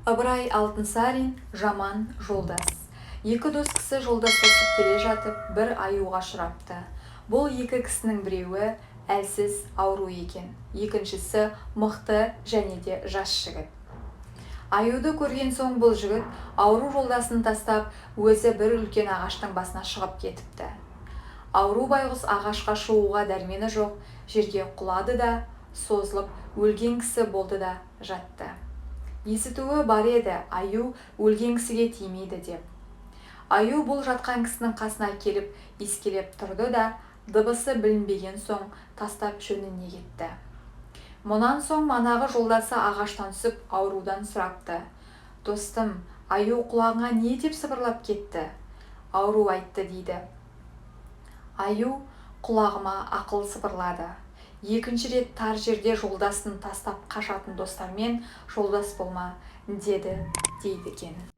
Ыбырай Алтынсарин жаман жолдас. Екі дос кісі жолдастасып келе жатып, бір аюға ұшырапты. Бұл екі кісінің біреуі әлсіз ауру екен, екіншісі мықты және де жас жігіт. Аюды көрген соң бұл жігіт ауру жолдасын тастап, өзі бір үлкен ағаштың басына шығып кетіпті. Ауру байғұс ағашқа шығуға дәрмені жоқ, жерге құлады да, созылып өлген кісі болды да жатты. Есітуі бар еді, аю өлген кісіге тимейді деп. Аю бұл жатқан кісінің қасына келіп искелеп тұрды да, дыбысы білінбеген соң тастап жөніне кетті. Мұнан соң манағы жолдасы ағаштан түсіп аурудан сұрапты. Достым, аю құлағыңа не деп сыбырлап кетті? Ауру айтты дейді. Аю құлағыма ақыл сыбырлады. Екінші рет тар жерде жолдасын тастап қашатын достармен жолдас болма, деді дейді екен.